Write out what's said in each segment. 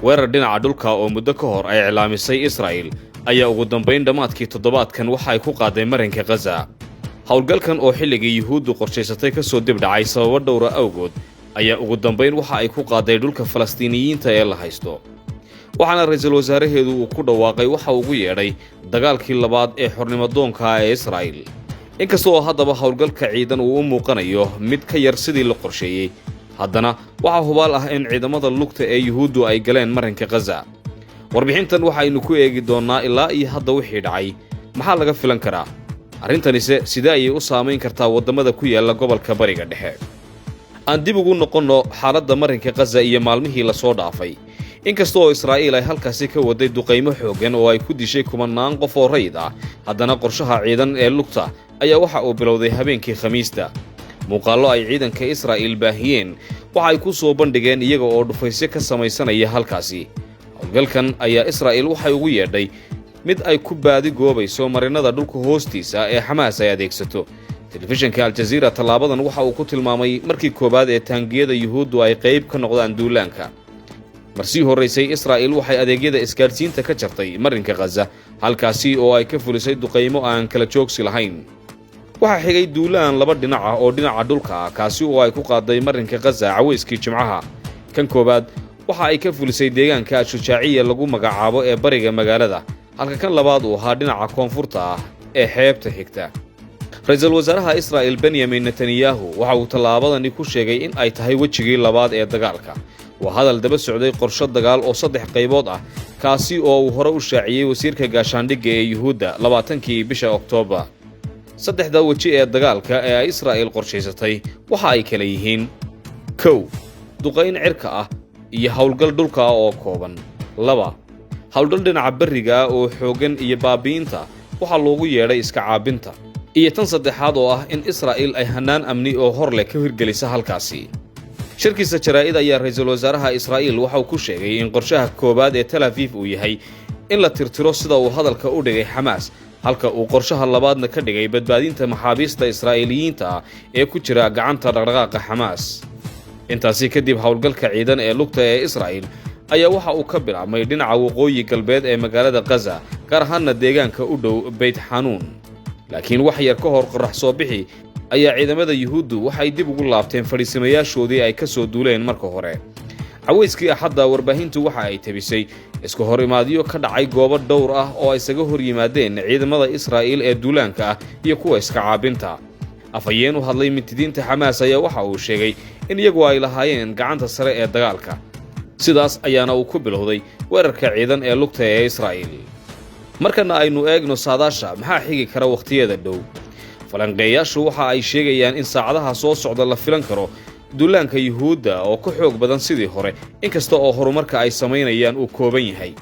weerar dhinaca dhulka oo muddo ka hor ay iclaamisay Israa'iil ayaa ugu dambeyn dhamaadkii toddobaadkan waxa ay ku qaaday marinka Gaza. Howlgalkan oo xilligii Yuhuuddu qorshaysatay ka soo dib dhacay sababo dhowr ah awgood ayaa ugu dambeyn waxa ay ku qaaday dhulka Falastiiniyiinta ee la haysto. waxaana ra'iisul wasaaraheedu uu ku dhawaaqay waxa uu ugu yeedhay dagaalkii labaad ee xornimo-doonka ee Israa'iil. inkastoo haddaba howlgalka ciidan uu u muuqanayo mid ka yar sidii la qorsheeyey, haddana waxaa hubaal ah in ciidamada lugta ee Yuhuuddu ay galeen marinka Gaza. warbixintan waxaynu ku eegi doonnaa ilaa iyo hadda wixii dhacay, maxaa laga filan karaa, arrintanise sidee ayay u saamayn kartaa waddamada ku yaala gobolka Bariga Dhexe. aan dib ugu noqonno xaaladda marinka Gaza iyo maalmihii la soo dhaafay. inkastoo Israa'iil ay halkaasi ka waday duqeymo xooggan oo ay ku dishay kumanaan qof oo rayid ah, haddana qorshaha ciidan ee lugta ayaa waxa uu bilowday habeenkii Khamiista. muuqaallo ay ciidanka Israa'iil baahiyeen waxa ay ku soo bandhigeen iyaga oo dhufaysyo ka samaysanaya halkaasi. howlgalkan ayaa Israa'iil waxay ugu yeedhay mid ay ku baadi goobayso marinada dhulka hoostiisa ee Xamaas ay adeegsato. telefishinka Al Jazeera tallaabadan waxa uu ku tilmaamay markii koobaad ee taangiyada Yuhuuddu ay qayb ka noqdaan duulaanka. marsii horeysay Israa'iil waxay adeegyada isgaarsiinta ka jartay marinka Gaza, halkaasi oo ay ka fulisay duqeymo aan kala joogsi lahayn. waxaa xigay duulaan laba dhinac ah oo dhinaca dhulka ah, kaasi oo ay ku qaaday marinka Gaza caweyskii Jimcaha. kan koobaad waxa ay ka fulisay deegaanka Al-Shujaaciya lagu magacaabo ee bariga magaalada, halka kan labaad uu ahaa dhinaca koonfurta ah ee xeebta xigta. ra'iisul wasaaraha Israa'iil Benjamin Netanyahu waxa uu tallaabadani ku sheegay in ay tahay wejigii labaad ee dagaalka. waa hadal daba socday qorshe dagaal oo 3 qaybood ah, kaasi oo uu hore u shaaciyay wasiirka gaashaandhigga ee Yuhuudda 20kii bisha Oktoobar. saddexda weji ee dagaalka ee ay Israa'iil qorshaysatay waxa ay kala yihiin: 1. duqeyn cirka ah iyo howlgal dhulka ah oo kooban. 2. howlgal dhinaca bariga ah oo xooggan iyo baabi'inta waxa loogu yeedhay iska caabinta. iyo tan saddexaad oo ah in Israa'iil ay hanaan amni oo hor leh ka hirgelisa halkaasi. shirkiisa jaraa'id ayaa ra'iisul wasaaraha Israa'iil waxa uu ku sheegay in qorshaha koobaad ee Tel Aviv uu yahay in la tirtiro sida uu hadalka u dhigay Xamaas, halka uu qorshaha labaadna ka dhigay badbaadinta maxaabiista Israa'iiliyiinta ah ee ku jira gacanta dhaqdhaqaaqa Xamaas. intaasi kadib howlgalka ciidan ee lugta ee Israa'iil ayaa waxa uu ka bilaabmay dhinaca waqooyi galbeed ee magaalada Gaza, gaar ahaanna deegaanka u dhow Beit Xanuun. laakiin wax yar ka hor qorax soo bixi ayaa ciidamada Yuhuuddu waxay dib ugu laabteen fadhiisamayaashoodii ay ka soo duuleen marka hore. caweyskii Axadda warbaahintu waxa ay tabisay isku hor imaadyo ka dhacay goobo dhowr ah oo ay isaga hor yimaadeen ciidamada Israa'iil ee duulaanka ah iyo kuwa iska caabinta. afhayeen u hadlay mintidiinta Xamaas ayaa waxa uu sheegay in iyagu ay lahaayeen gacanta sare ee dagaalka. sidaas ayaana uu ku bilowday weerarka ciidan ee lugta ee Israa'iil. markana aynu eegno saadaasha maxaa xigi kara waqtiyada dhow. falanqeeyaashu waxa ay sheegayaan in saacadaha soo socda la filan karo duulaanka Yuhuudda oo ka xoog badan sidii hore, inkasta oo horumarka ay samaynayaan uu kooban yahay.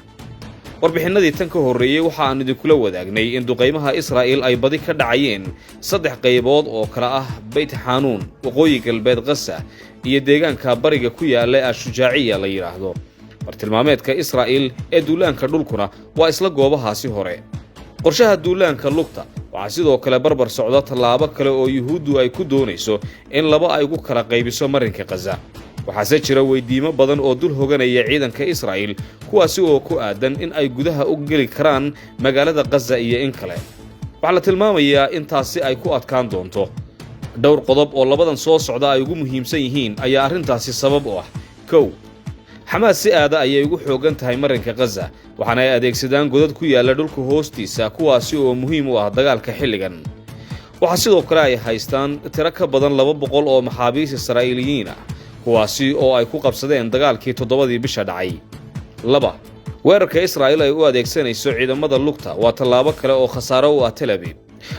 warbixinadii tan ka horreeyay waxa aan idinkula wadaagnay in duqeymaha Israa'iil ay badi ka dhacayeen 3 qaybood oo kala ah Beit Xanuun, waqooyi galbeed Gaza, iyo deegaanka bariga ku yaala Al-Shujaaciya la yiraahdo. bartilmaameedka Israa'iil ee duulaanka dhulkuna waa isla goobahaasi hore. qorshaha duulaanka lugta waxaa sidoo kale barbar socda tallaabo kale oo Yuhuuddu ay ku doonayso in laba ay ku kala qaybiso marinka Gaza. waxaase jira weydiimo badan oo dul hoganaya ciidanka Israa'iil, kuwaasi oo ku aadan in ay gudaha u geli karaan magaalada Gaza iyo in kale. waxaa la tilmaamayaa in taasi ay ku adkaan doonto. dhowr qodob oo labadan soo socda ay ugu muhiimsan yihiin ayaa arrintaasi sabab u ah. 1. Xamaas si aada ayay ugu xoogan tahay marinka Gaza, waxaana ay adeegsadaan godad ku yaala dhulka hoostiisa, kuwaasi oo muhiim u ah dagaalka xilligan. waxaa sidoo kale ay haystaan tiro ka badan 200 oo maxaabiis Israa'iiliyiin ah, kuwaasi oo ay ku qabsadeen dagaalkii 7 bisha dhacay. 2. weerarka Israa'iil ay u adeegsanayso ciidamada lugta waa tallaabo kale oo khasaaro u ah Tel Aviv.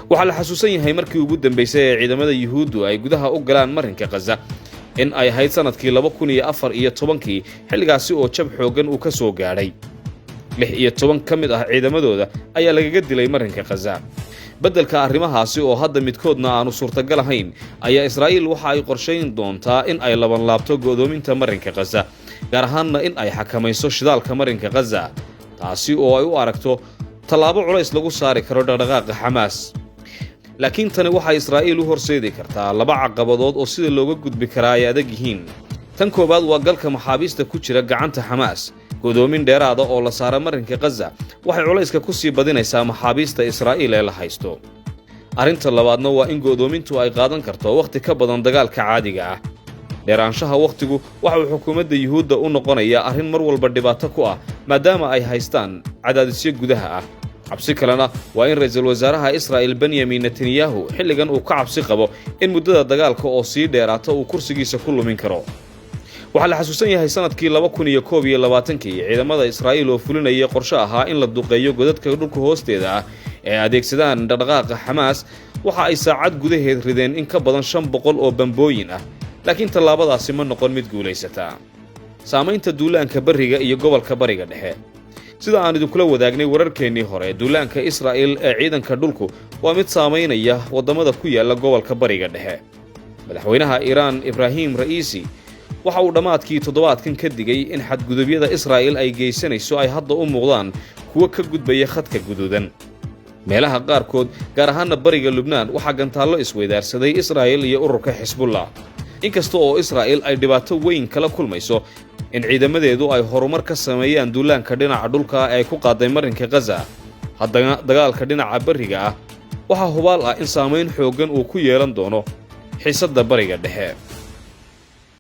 waxaa la xasuusan yahay markii ugu dambeysay ee ciidamada Yuhuuddu ay gudaha u galaan marinka Gaza in ay ahayd sanadkii 2014 xilligaasi oo jab xooggan uu ka soo gaadhay. 16 ka mid ah ciidamadooda ayaa lagaga dilay marinka Gaza. beddelka arrimahaasi oo hadda midkoodna aanu suurtagal ahayn ayaa Israa'iil waxa ay qorshayn doontaa in ay laban laabto go'doominta marinka Gaza, gaar ahaanna in ay xakamayso shidaalka marinka Gaza, taasi oo ay u aragto tallaabo culays lagu saari karo dhaqdhaqaaqa Xamaas. laakiin tani waxay Israa'iil u horseedi kartaa 2 caqabadood oo sida looga gudbi karaa ay adag yihiin. tan koobaad waa galka maxaabiista ku jira gacanta Xamaas, godoomin dheeraada oo la saara marinka Gaza waxay culayska ku sii badinaysaa maxaabiista Israa'iil ee la haysto. Arrinta labaadna waa in godoomintu ay qaadan karto waqti ka badan dagaalka caadiga ah. dheeraanshaha waqtigu waxa uu xukuumadda Yuhuudda u noqonayaa arrin mar walba dhibaato ku ah maadaama ay haystaan cadaadisyo gudaha ah. cabsi kalena waa in ra'iisul wasaaraha Israa'iil Benjamin Netanyahu xilligan uu ka cabsi qabo in muddada dagaalka oo sii dheeraata uu kursigiisa ku lumin karo. waxaa la xasuusan yahay sanadkii 2021 ciidamada Israa'iil oo fulinaya qorshe ahaa in la duqeeyo godadka dhulka hoosteeda ah ee adeegsadaan dhaqdhaqaaqa Xamaas waxa ay saacad gudaheed rideen in ka badan 500 oo bambooyin ah, laakiin tallaabadaasi ma noqon mid guuleysata. saamaynta duulaanka bariga iyo gobolka bariga dhexe sida aan idinkula wadaagnay wararkeennii hore, duulaanka Israa'iil ee ciidanka dhulku waa mid saameynaya wadamada ku yaala gobolka bariga dhexe. madaxweynaha Iran Ibrahim Raisi waxa uu dhamaadkii toddobaadkan ka digay in xadgudubyada Israa'iil ay geysanayso ay hadda u muuqdaan kuwa ka gudbaya khadka guduudan. meelaha qaarkood gaar ahaan bariga Lubnaan waxa gantaallo isweydaarsaday Israa'iil iyo ururka Xisbullah. inkasta oo Israa'iil ay dhibaato weyn kala kulmayso in ciidamadeedu ay horumar ka sameeyaan duulaanka dhinaca dhulka ee ku qaaday marinka Gaza, haddana dagaalka dhinaca bariga ah waxa hubaal ah in saameyn xooggan uu ku yeelan doono xiisadda bariga dhexe.